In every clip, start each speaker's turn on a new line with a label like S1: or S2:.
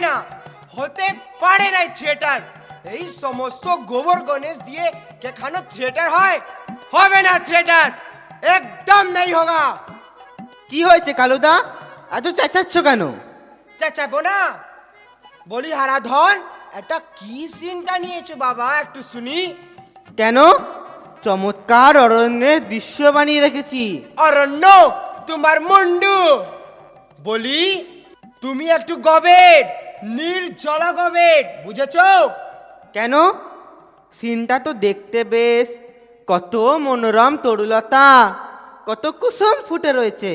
S1: না, হতে পারে না থিয়েটার। এই সমস্ত গোবর গণেশ দিয়ে কেখানো থিয়েটার হয়? হবে না থিয়েটার, একদম নেই হোগা।
S2: কি হয়েছে কালুদা, এত চেঁচাচ্ছ কেন?
S1: চেঁচাবো না, বলি হারাধন একটা কি সিনটা নিয়েছো বাবা, একটু শুনি।
S2: কেন? চমৎকার অরণ্যের দৃশ্য বানিয়ে রেখেছি।
S1: অরণ্য তোমার মুন্ডু। বলি তুমি একটু গবেট, নির্জল গবেট, বুঝেছো?
S2: কেন? সিনটা তো দেখতে বেশ, কত মনোরম তরুলতা, কত কুসুম ফুটে রয়েছে,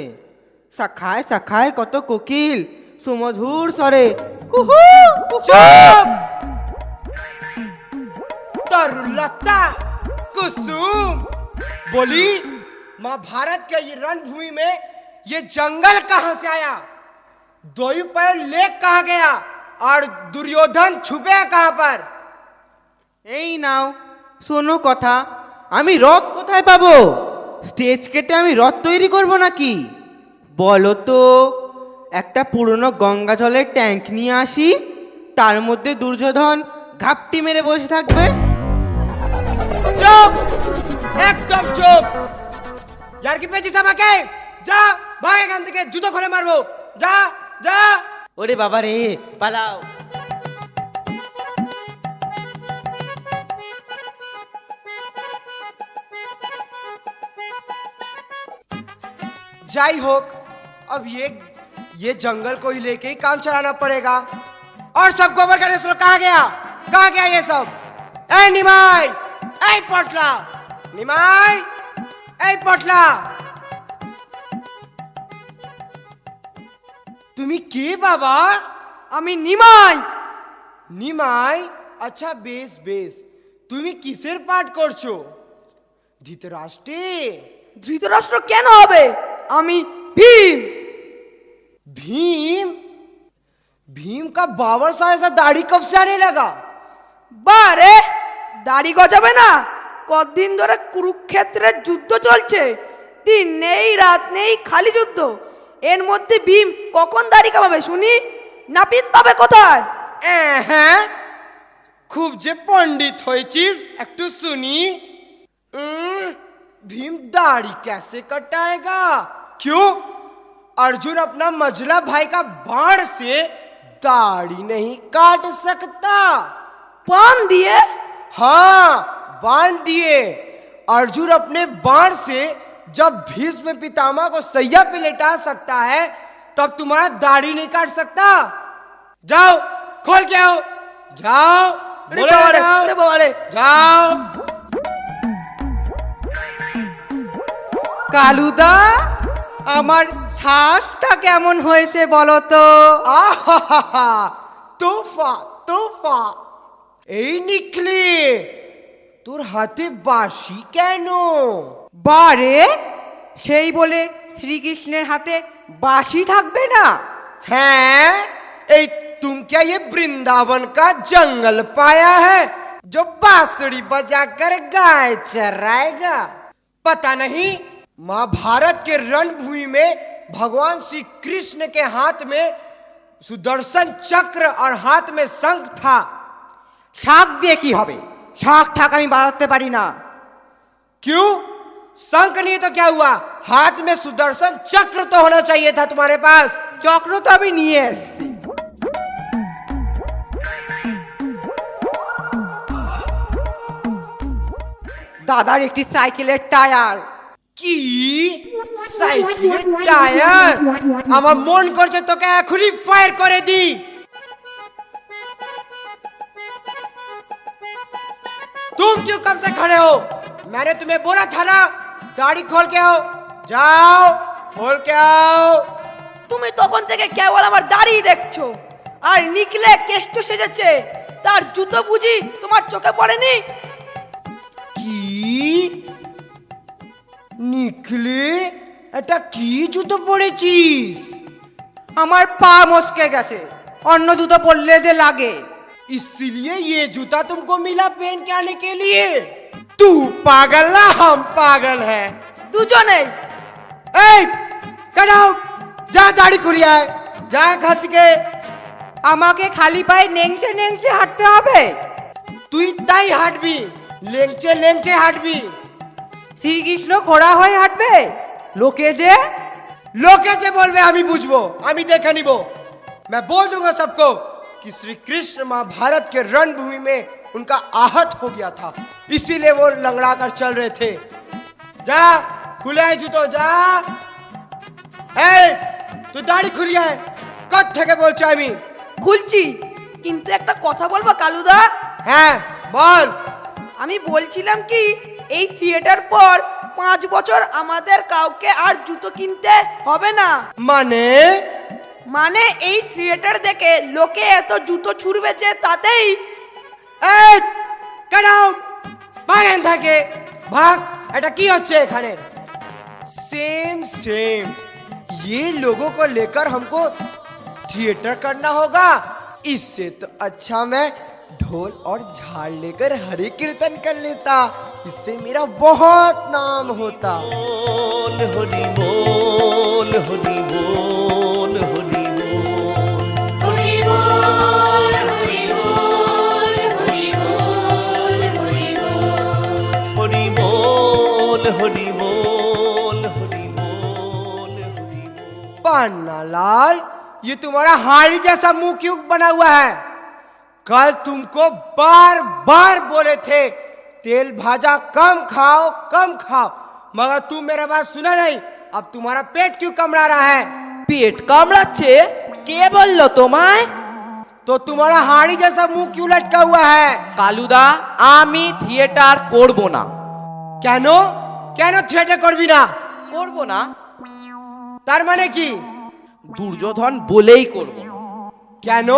S2: শাখায় শাখায় কত কোকিল সুমধুর স্বরে কুহু কুহু।
S1: চুপ! तरुलता कुसुम। बोली महाभारत के ये रणभूमि में ये जंगल कहां से आया? द्वैपायन लेक कहां गया? और दुर्योधन छुपे कहां पर?
S2: এই নাও শোনো কথা, আমি রথ কোথায় পাবো? স্টেজ কেটে আমি রথ তৈরি করব নাকি? বলো তো, একটা পুরনো গঙ্গা জলের ট্যাঙ্ক নিয়ে আসি, তার মধ্যে দুর্যোধন ঘাপটি মেরে বসে থাকবে।
S1: চুপ, একদম চুপ। यार की पेची আমাকে যা, ভাগ এখান থেকে, জুতো খুলে মারবো, যা যা।
S2: ওরে বাবা রে, পালাও।
S1: जाई होक, अब ये जंगल को ही लेके ही काम चलाना पड़ेगा। और सब गोबर का रेसलो कहाँ गया? कहाँ गया ये सब? ए निमाई, ए पटला, निमाई, ए पटला, তুমি কে বাবা?
S3: আমি নিমাই।
S1: নিমাই? আচ্ছা বেশ বেশ, তুমি কিসের পাঠ করছো? ধৃতরাষ্ট্রে?
S3: ধৃতরাষ্ট্র কেন হবে? আমি ভীম।
S1: भीम? भीम का बाबर सा ऐसा दाढ़ी कब से आने लगा?
S3: বারে, দাড়ি গজাবে না? কতদিন ধরে কুরুক্ষেত্রের যুদ্ধ চলছে, দিন নেই রাত নেই খালি যুদ্ধ। এর মধ্যে ভীম কখন দাড়ি কামাবে শুনি? নাপিত পাবে কোথায়?
S1: হ্যাঁ, খুব যে पंडित হয়েছিস, একটু শুনি। भीम दाढ़ी कैसे कटाएगा? क्यों? अर्जुन अपना मझला भाई का बाण से दाढ़ी नहीं काट सकता।
S3: পান দিয়ে?
S1: हाँ, बाण दिए। अर्जुन अपने बाण से जब भीष्म पितामह को सैया पे लेटा सकता है, तब तुम्हारा दाढ़ी नहीं काट सकता। जाओ खोल के आओ, जाओ, बोले जाओ, जाओ।
S4: কালুদা, আমার শ্বাসটা কেমন হয়েছে বলো তো?
S1: আহা, তোফা তোফা। এই নিকলি, তোর হাতে বাঁশি কেন?
S4: বারে, সেই বলে শ্রীকৃষ্ণের হাতে বাঁশি থাকবে না?
S1: हैं? ए, तुम क्या ये वृंदावन का जंगल पाया है जो बांसुरी बजाकर गाय चराएगा? पता नहीं, महाभारत के रणभूमि में भगवान श्री कृष्ण के हाथ में सुदर्शन चक्र और हाथ में शंख था।
S4: শাক দিয়ে কি হবে? শাক ঠাক আমি বাজাতে পারি না।
S1: क्यों? शंख नहीं तो क्या हुआ? हाथ में सुदर्शन चक्र तो होना चाहिए था तुम्हारे पास।
S4: চক্র তো আমি নিয়ে এসছি। দাদার একটি সাইকেলের টায়ার।
S1: কি? সাইকেলের টায়ার? আমার মন করছে তোকে এখনই ফায়ার করে দি। तुम क्यों कब से खड़े हो? मैंने तुम्हें बोला था ना, दाढ़ी खोल के आओ, जाओ खोल के आओ।
S3: তুমি তখন থেকে কেবল আমার দাড়ি দেখছো, আর নিকলে কেষ্ট সেজেছে, তার জুতো বুঝি তোমার চোখে পড়েনি?
S1: কি নিকলে, এটা কি জুতো পরেছিস?
S4: আমার পা মচকে গেছে, অন্য জুতো পরলে যে লাগে।
S1: इसलिए ये जूता तुमको मिला पहन के आने के लिए? तू पागल ना हम पागल है।
S3: দুজনেই।
S1: ए, जाओ, जा दाढ़ी खुलिया है, जा खत के,
S4: আমাকে খালি পায়ে নেংচে নেংচে হাঁটতে হবে?
S1: তুই তাই হাঁটবি, লেংচে লেংচে হাঁটবি।
S4: শ্রীকৃষ্ণ ঘোড়া হয়ে হাঁটবে? লোকে যে
S1: बोलवे हमी बुझबो, हमी देखे निबो। मैं बोल दूंगा सबको कि श्री कृष्ण महाभारत के रणभूमि में उनका आहत हो गया था, इसीलिए वो लंगड़ा कर चल रहे थे। जा खुले है जूतो, जा। ए तू दाढ़ी खुली है कत থেকে বলছি আমি?
S3: খুলছি, কিন্তু একটা কথা বলবো কালুদা।
S1: হ্যাঁ বল।
S3: আমি বলছিলাম কি, এই থিয়েটার পর 5 বছর আমাদের কাউকে আর জুতো কিনতে হবে না। মানে এই থিয়েটার দেখে লোকে এত জুতো ছুড়বে যে তাতেই।
S1: এই কানাও ভাগেন থাকে ভাগ। এটা কি হচ্ছে এখানে? सेम ये लोगों को लेकर हमको थिएटर करना होगा। इससे तो अच्छा मैं ढोल और झाड़ लेकर हरे कीर्तन कर लेता, इससे मेरा बहुत नाम होता।
S5: बोल हरि बोल हरि बोल हरि बोल
S6: हरि बोल हरि बोल हरि बोल हरि बोल
S5: हरि बोल हरि बोल हरि बोल हरि बोल।
S1: पन्ना लाल, ये तुम्हारा हाड़ी जैसा मुंह क्यों बना हुआ है? कल तुमको बार बार बोले थे तेल भाजा कम खाओ कम खाओ, मगर तुम मेरा बात सुना नहीं। अब तुम्हारा पेट क्यों कमड़ा रहा है?
S2: পেট কামড়াচ্ছে? কে বললো তোমায়?
S1: तो तुम्हारा हाड़ी जैसा मुंह क्यों लटका हुआ है?
S2: কালুদা, আমি থিয়েটার করব না।
S1: কেন কেন থিয়েটার করবি না?
S2: করব না?
S1: তার মানে কি?
S2: দুর্যোধন বলেই করব না।
S1: কেন?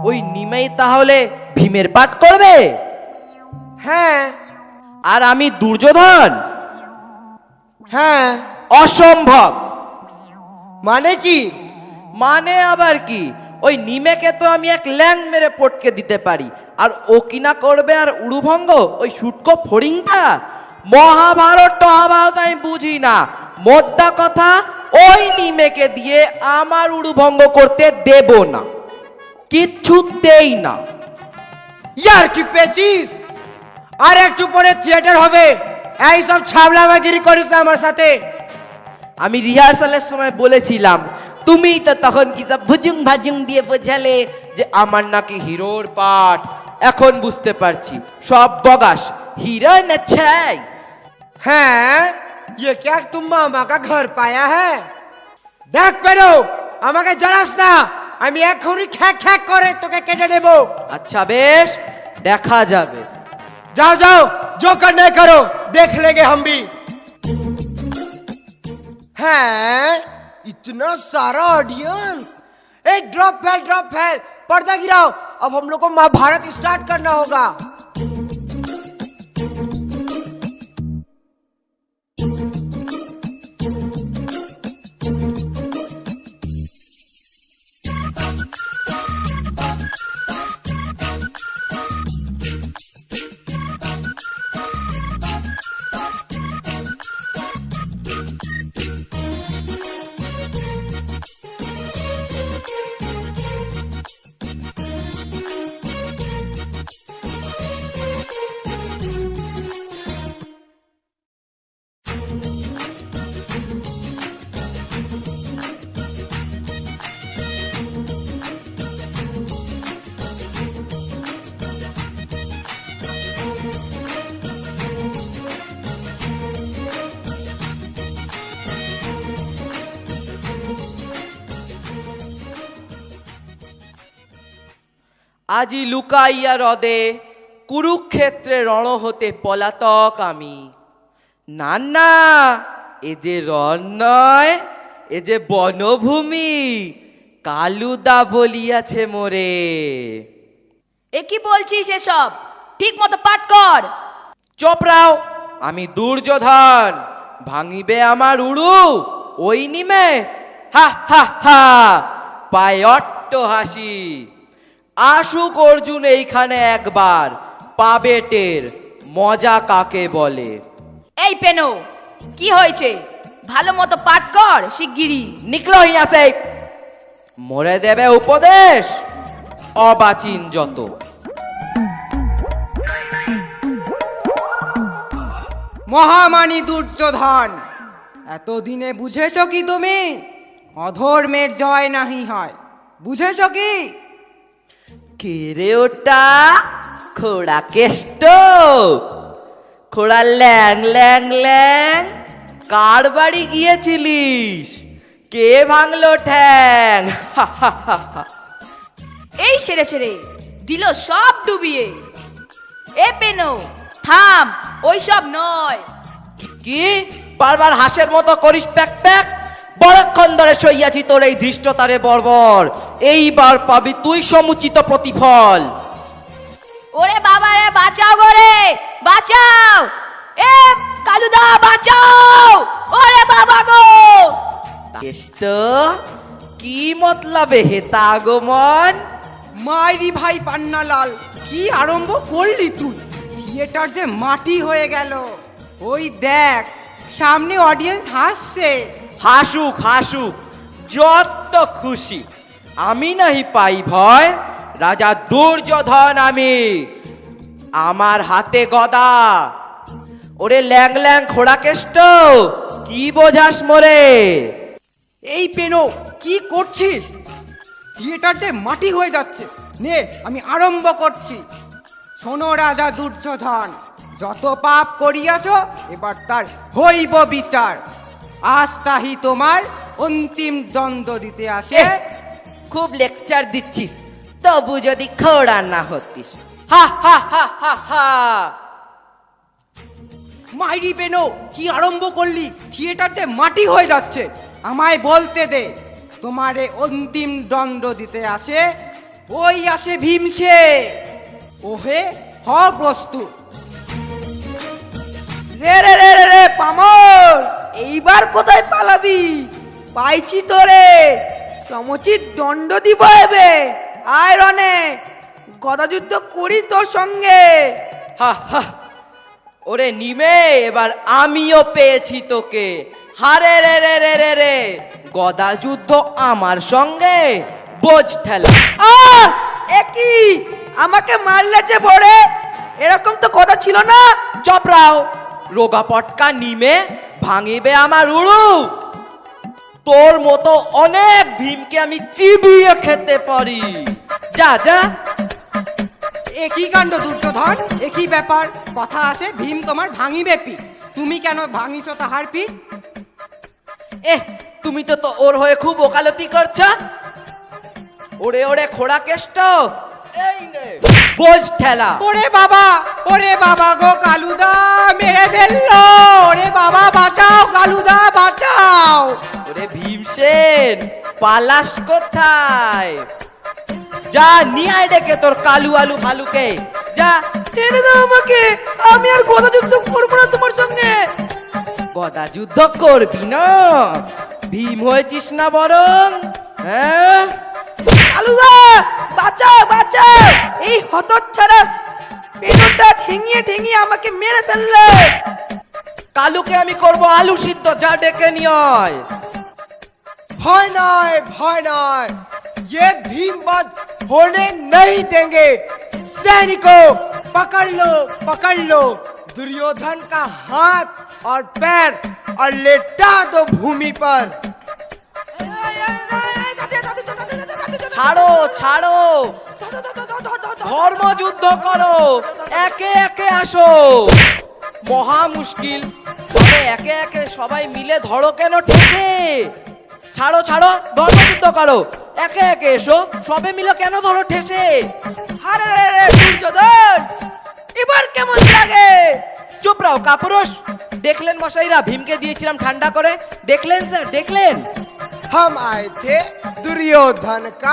S2: ওই নিমেই তাহলে ভীমের পাঠ করবে?
S1: হ্যাঁ
S2: আর আমি দুর্যোধন?
S1: হ্যাঁ।
S2: অসম্ভব।
S1: মানে কি?
S2: মানে আবার কি? ওই নিমেকে তো আমি এক ল্যাং মেরে পটকে দিতে পারি, আর ও কিনা করবে আর উড়ুভঙ্গ? ওই শুটকো ফড়িংটা মহাভারত টহাভারত আমি বুঝি না। মোদ্দা কথা, ওই নিমেকে দিয়ে আমার উড়ুভঙ্গ করতে দেব না, কিচ্ছুতেই না।
S1: यार কি পেচিস? আর একটু পরে থিয়েটার হবে, এই সব ছাবলামাগিরি করিস না আমার সাথে।
S2: আমি রিহার্সালের সময় বলেছিলাম, তুমি তো তখন কি সব ভুজুং ভাজুং দিয়ে বোঝালে যে আমার নাকি হিরোর পাঠ। এখন বুঝতে পারছি সব বগাস, হিরোইন আছাই।
S1: হ্যাঁ, ये क्या तुम मामा का घर पाया है? দেখ পেরো, আমাকে জ্বালাস না, আমি এখনই খ্যাক খ্যাক করে তোকে কেটে দেব।
S2: আচ্ছা বেশ, দেখা যাবে।
S1: जाओ जाओ, जो करना है करो, देख लेंगे हम भी। हैं, इतना सारा ऑडियंस। ए ड्रॉप फैल, पर्दा गिराओ, अब हम लोग को महाभारत स्टार्ट करना होगा।
S2: আজি লুকাইয়া হ্রদে কুরুক্ষেত্রে রণ হতে পলাতক আমি। না না, এ যে রণ নয়, এ যে বনভূমি। কালুদা বলিয়াছে মোরে।
S6: এ কি বলছিস এসব? ঠিক মতো পাঠ কর।
S2: চোপড়াও, আমি দুর্যোধন, ভাঙিবে আমার উড়ু ওই নিমে। হা হা হা, পায় অট্ট হাসি। আসুক অর্জুন এইখানে একবার, পাবে টের মজা কাকে বলে।
S6: এই পেনো, কি হয়েছে? ভালো মতো পাঠ কর শিগগিরই।
S2: নিকলো হিয়া সে। মোরে দেবে উপদেশ অবাচিন যত।
S4: মহামানী দুর্যোধন, এতদিনে বুঝেছ কি তুমি অধর্মের জয় নাহি হয়? বুঝেছ কি?
S2: কে রে ওটা? খোড়া কেষ্ট? খোড়া ল্যাং ল্যাং ল্যাং, কার বাড়ি গিয়েছিলিস? কে ভাঙলো ঠ্যাং?
S6: এই ছেড়ে ছেড়ে দিল সব ডুবিয়ে। এ পেনো থাম, ওই সব নয়।
S2: কি বারবার হাঁসের মতো করিস প্যাক প্যাক? বড়ক্ষণ ধরে সইয়াছি তোর এই ধৃষ্টতারে বর্বর, এইবার পাবি তুই সমুচিত প্রতিফল।
S6: ওরে বাবা রে, বাঁচাও গো রে, বাঁচাও! এ কালুদা বাঁচাও! ওরে বাবা গো!
S2: কেষ্ট, কি মতলবে হেতা আগমন?
S4: মাইরি ভাই পান্নালাল, কি আরম্ভ করলি তুই? থিয়েটার যে মাটি হয়ে গেল। ওই দেখ, সামনে অডিয়েন্স হাসছে।
S2: হাসুক হাসুক, যত খুশি। আমি নাহি পাই ভয়, রাজা দুর্যোধন আমি, আমার হাতে গদা। ওরে ল্যাং ল্যাং খোড়া কেষ্ট, কি বোঝাস মোরে?
S4: এই পেনো, কি করছিস? থিয়েটার যে মাটি হয়ে যাচ্ছে। নে, আমি আরম্ভ করছি। শোনো রাজা দুর্যোধন, যত পাপ করিয়াছ এবার তার হইব বিচার। আজ তাহি তোমার অন্তিম দ্বন্দ্ব দিতে আসে।
S2: খুব লেকচার দিচ্ছিস, তবু যদি খোড়া না হতিস। হা হা হা হা হা।
S4: মাইরি পেনো, কি আরম্ভ করলি? থিয়েটার যে মাটি হয়ে যাচ্ছে। আমায় বলতে দে, তোমারে অন্তিম দণ্ড দিতে আসে ওই আসে ভীমসে। ওহে, হ প্রস্তুত।
S3: রে রে রে রে রে পামর, এইবার কোথায় পালাবি? পাইছি তোরে, সমুচিত দণ্ড দিব এবে। আয় রনে, গদাযুদ্ধ করি তোর সঙ্গে।
S2: হা হা। ওরে নিমে, এবার আমিও পেয়েছি তোকে। হারে রে রে রে রে রে, গদা যুদ্ধ আমার সঙ্গে, বোঝ ঠেলা।
S3: একই আমাকে মারলে যে বড়ে, এরকম তো কথা ছিল না।
S2: চপরাও, রোগা পটকা নিমে ভাঙিবে আমার উড়ু। তোর মতো অনেক ভীমকে আমি চিবিয়ে খেতে পারি। যা যা।
S4: একই কাণ্ড দুর্যোধন, একই ব্যাপার। কথা আছে ভীম তোমার ভাঙিবে পি, তুমি কেন ভাঙিছ তাহার পিঠ?
S2: তুমি তো ওর হয়ে খুব ওকালতি করছ। ওরে ওরে খোড়া কেষ্ট, এই নে বোঝ ঠেলা।
S4: ওরে বাবা গো, কালুদা মেরে ফেললো। ওরে বাবা, বাঁচাও কালুদা, বাঁচাও।
S2: ওরে ভীমসেন, পালাস কোথায়? যা নিয়ে আয় ডেকে তোর কালু আলু ভালুকে। যা
S3: ছেড়ে দাও আমাকে, আমি আর গদাযুদ্ধ করবো না তোমার সঙ্গে।
S2: গদা যুদ্ধ করবি না? ভীম হয়েছিস না বরং? হ্যাঁ,
S3: কালুদা বাঁচাও বাঁচাও, এই হতচ্ছাড়া পেটটা ঠেঙিয়ে ঠেঙিয়ে আমাকে মেরে ফেললে।
S2: কালুকে আমি করব আলু সিদ্ধ, যা ডেকে নিয়ে আয়।
S1: भय नय, ये भीमवध होने नहीं देंगे। सैनिकों, पकड़ लो दुर्योधन का हाथ और पैर और लेटा दो भूमि पर।
S2: ছাড়ো ছাড়ো, ধর্ম যুদ্ধ করো, একে একে আসো। মহা মুশকিল, তবে একে একে সবাই মিলে ধরো কেন ঠেসে? ছাড়ো ছাড়ো, ধর্ম যুদ্ধ করো, একে একে এসো, সবে মিলে কেন ধরো ঠেসে?
S3: আরে রে রে দুর্যোধন, এবার কেমন লাগে?
S2: চুপ রাও কাপুরুষ। দেখলেন মশাইরা, ভীমকে দিয়েছিলাম ঠান্ডা করে। দেখলেন স্যার, দেখলেন?
S1: हम आए थे दुर्योधन का